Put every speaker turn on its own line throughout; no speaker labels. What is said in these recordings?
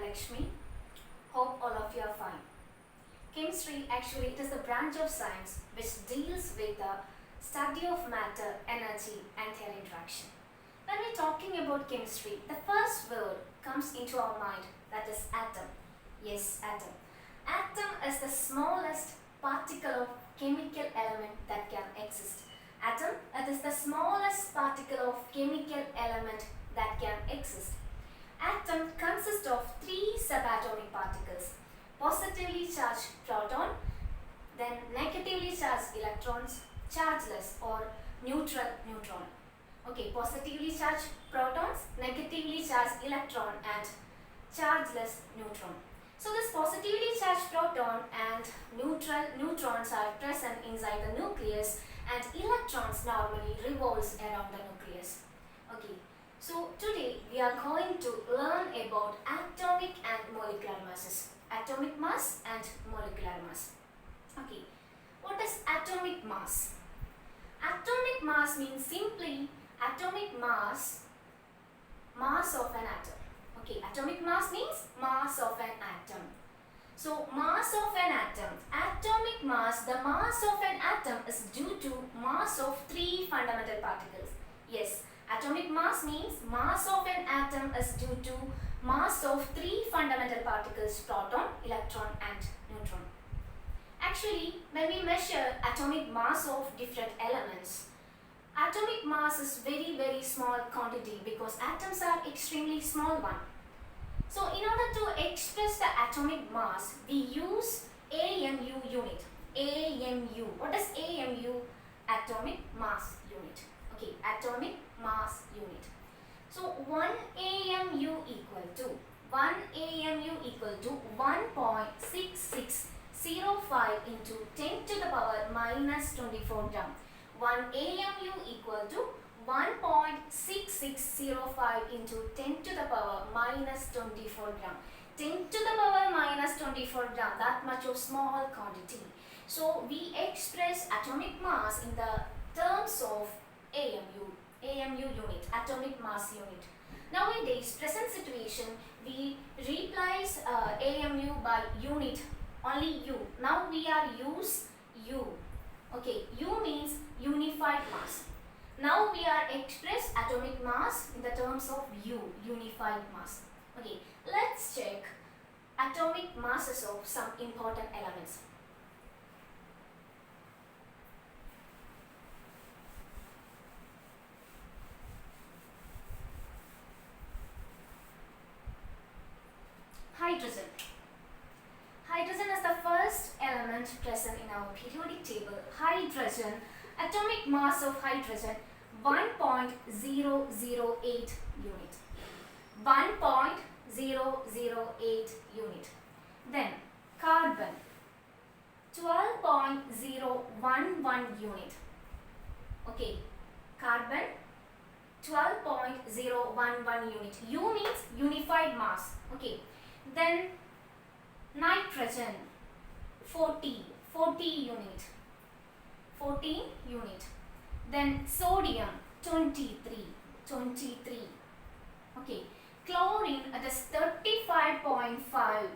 Lakshmi. Hope all of you are fine. Chemistry actually it is the branch of science which deals with the study of matter, energy and their interaction. When we are talking about chemistry, the first word comes into our mind, that is atom. Yes, atom. Atom is the smallest particle of chemical element that can exist. Atom, it is the smallest particle of chemical element that can exist. Atom consists of three subatomic particles: positively charged proton, then negatively charged electrons, chargeless or neutral neutron. Okay, positively charged protons, negatively charged electron and chargeless neutron. So this positively charged proton and neutral neutrons are present inside the nucleus, and electrons normally revolves around the nucleus. Okay, so today we are going to learn about atomic and molecular masses. Atomic mass and molecular mass. Okay, what is atomic mass? Atomic mass means simply atomic mass of an atom. Okay, atomic mass means mass of an atom. So mass of an atom, atomic mass, the mass of an atom is due to mass of three fundamental particles. Yes, atomic mass means mass of an atom is due to mass of three fundamental particles: proton, electron and neutron. Actually, when we measure atomic mass of different elements, atomic mass is very small quantity because atoms are extremely small one. So in order to express the atomic mass, we use AMU unit. AMU. What is AMU? Atomic mass unit. Okay, atomic mass unit. So 1 AMU equal to 1.6605 into 10 to the power minus 24 gram. 1 AMU equal to 1.6605 into 10 to the power minus 24 gram. 10 to the power minus 24 gram, that much of small quantity. So we express atomic mass in the terms of AMU unit, atomic mass unit. Nowadays, present situation, we replace AMU by unit, only U. Now we are use U. Okay, U means unified mass. Now we are express atomic mass in the terms of U, unified mass. Okay, let's check atomic masses of some important elements. Hydrogen. Hydrogen is the first element present in our periodic table. Hydrogen, atomic mass of hydrogen 1.008 unit. 1.008 unit. Then carbon 12.011 unit. Okay, carbon 12.011 unit. U means unified mass. Okay, then nitrogen 40 unit. 14 unit. Then sodium 23. Okay, chlorine it is 35.5.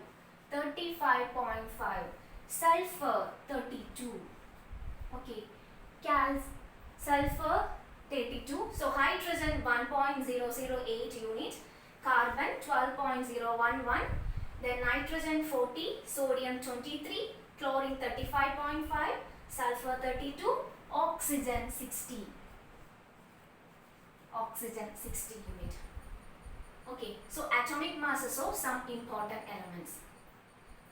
Sulfur 32. Okay, sulfur 32. So hydrogen 1.008 unit, carbon 12.011, then nitrogen 40, sodium 23, chlorine 35.5, sulfur 32, oxygen 60. Oxygen 60 unit. Okay, so atomic masses of some important elements.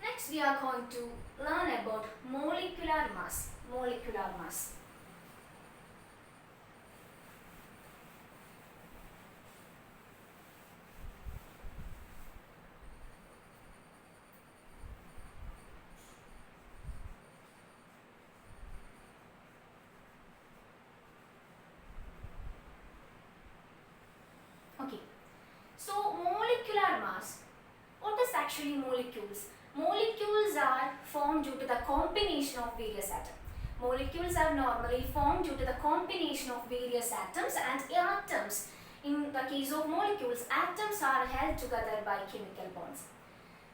Next we are going to learn about molecular mass. Molecular mass. Okay, so molecular mass. What is actually molecules? Molecules are formed due to the combination of various atoms. Molecules are normally formed due to the combination of various atoms, and atoms, in the case of molecules, atoms are held together by chemical bonds.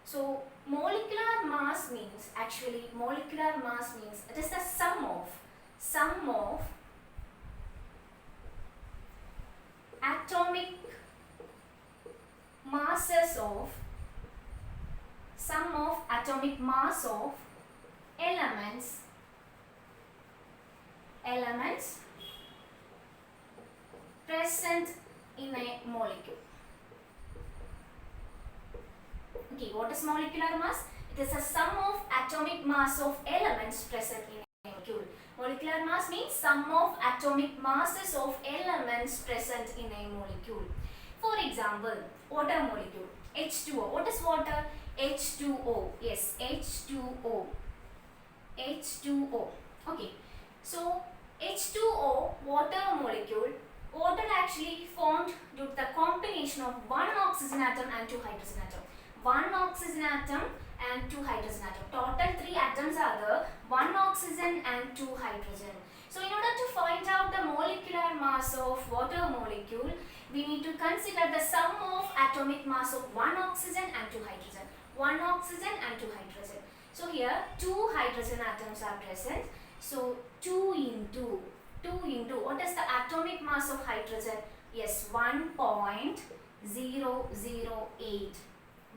So molecular mass means, actually molecular mass means it is the sum of atomic masses of mass of elements present in a molecule. Okay, what is molecular mass? It is a sum of atomic mass of elements present in a molecule. Molecular mass means sum of atomic masses of elements present in a molecule. For example, water molecule, H2O. What is water? H2O. Yes, H2O. H2O. Okay. So, H2O, water molecule. Water actually formed due to the combination of one oxygen atom and two hydrogen atom. One oxygen atom and two hydrogen atom. Total 3 atoms are there. One oxygen and two hydrogen. So, in order to find out the molecular mass of water molecule, we need to consider the sum of atomic mass of one oxygen and two hydrogen. One oxygen and two hydrogen. So, here 2 hydrogen atoms are present. So, 2 into what is the atomic mass of hydrogen? Yes, 1.008.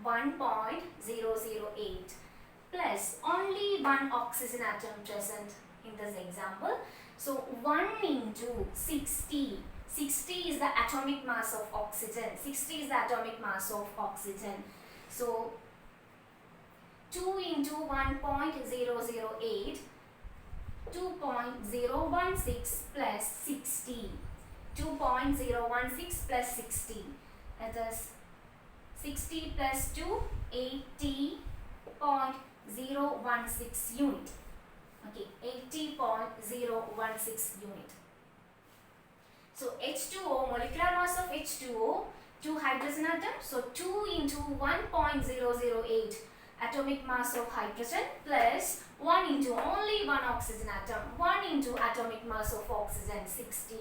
1.008 plus only one oxygen atom present in this example. So 1 into 60. 60 is the atomic mass of oxygen. 60 is the atomic mass of oxygen. So 2 into 1.008, 2.016 plus 60. 2.016 plus 60. That is 60 plus 2, 80.016 unit. Okay, 80.016 unit. So H2O, molecular mass of H2O, 2 hydrogen atoms. So 2 into 1.008 atomic mass of hydrogen plus 1 into only one oxygen atom. 1 into atomic mass of oxygen, 60.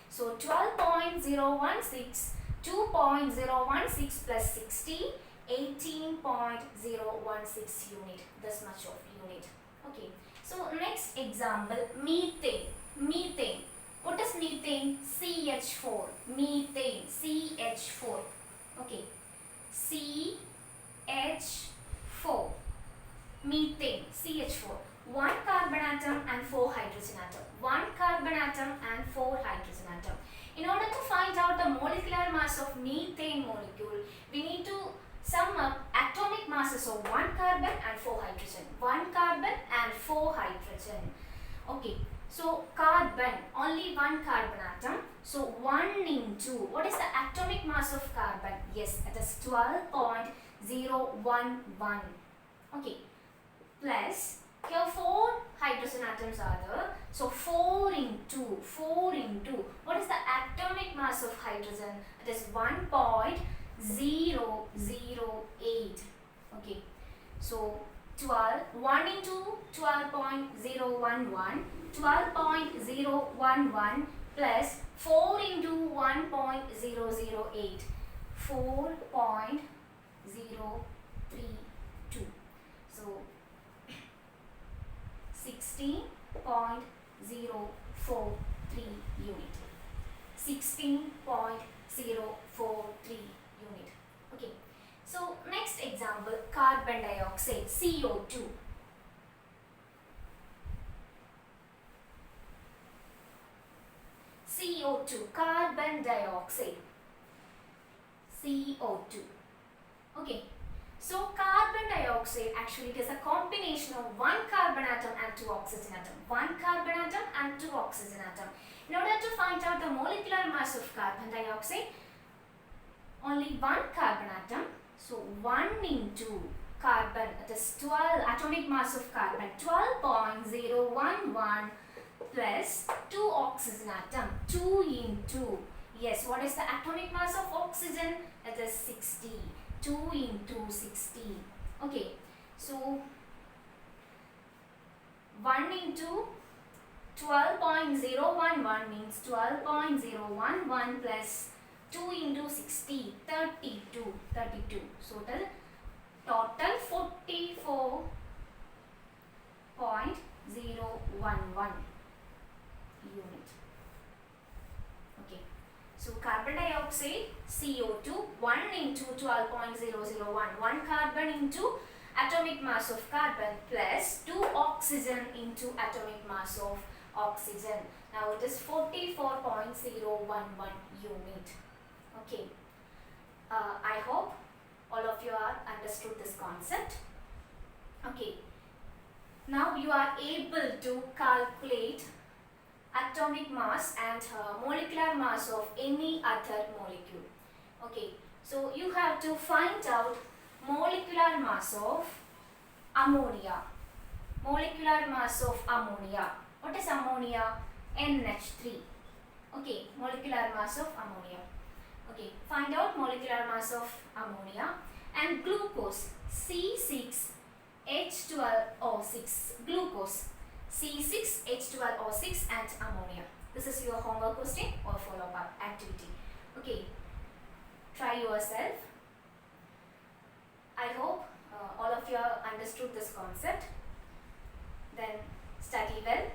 So 12.016, 2.016 plus 60, 18.016 unit. This much of unit. Okay. So next example, methane. Methane. What is methane? CH4. Methane. CH4. Okay. CH4. Methane. CH4. 1 carbon atom and 4 hydrogen atom. 1 carbon atom and 4 hydrogen atom. In order to find out the molecular mass of methane molecule, we need to sum up atomic masses of 1 carbon and 4 hydrogen. 1 carbon and 4 hydrogen. Okay. So carbon, only 1 carbon atom. So 1 into, what is the atomic mass of carbon? Yes, it is 12.011. Okay. Plus, here 4 hydrogen atoms are there. So 4 into, what is the atomic mass of hydrogen? It is 1.008. Okay. So 1 into 12.011, 12.011 plus 4 into 1.008, 4.032. So 16.043 unit. 16.043 unit. Okay. So next example, carbon dioxide, CO2. CO2, carbon dioxide, CO2. Okay. So carbon dioxide actually is a combination of 1 carbon atom and 2 oxygen atom. 1 carbon atom and 2 oxygen atom. In order to find out the molecular mass of carbon dioxide, only 1 carbon atom. So 1 into carbon, that is 12, atomic mass of carbon, 12.011 plus 2 oxygen atom, 2 into, yes, what is the atomic mass of oxygen? It is 60. 2 into 60. Okay. So 1 into 12.011 means 12.011 plus 2 into 60, 32. So total hydroxide CO2 1 into 12.001, 1 carbon into atomic mass of carbon plus 2 oxygen into atomic mass of oxygen. Now it is 44.011 unit. Okay. I hope all of you are understood this concept. Okay. Now you are able to calculate atomic mass and molecular mass of any other molecule. Okay. So you have to find out molecular mass of ammonia. Molecular mass of ammonia. What is ammonia? NH3. Okay. Molecular mass of ammonia. Okay, find out molecular mass of ammonia. And glucose, C6H12O6, glucose, C6H12O6 and ammonia. This is your homework question or follow-up activity. Okay, try yourself. I hope all of you understood this concept. Then study well.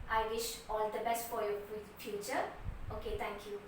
I wish all the best for your future. Okay, thank you.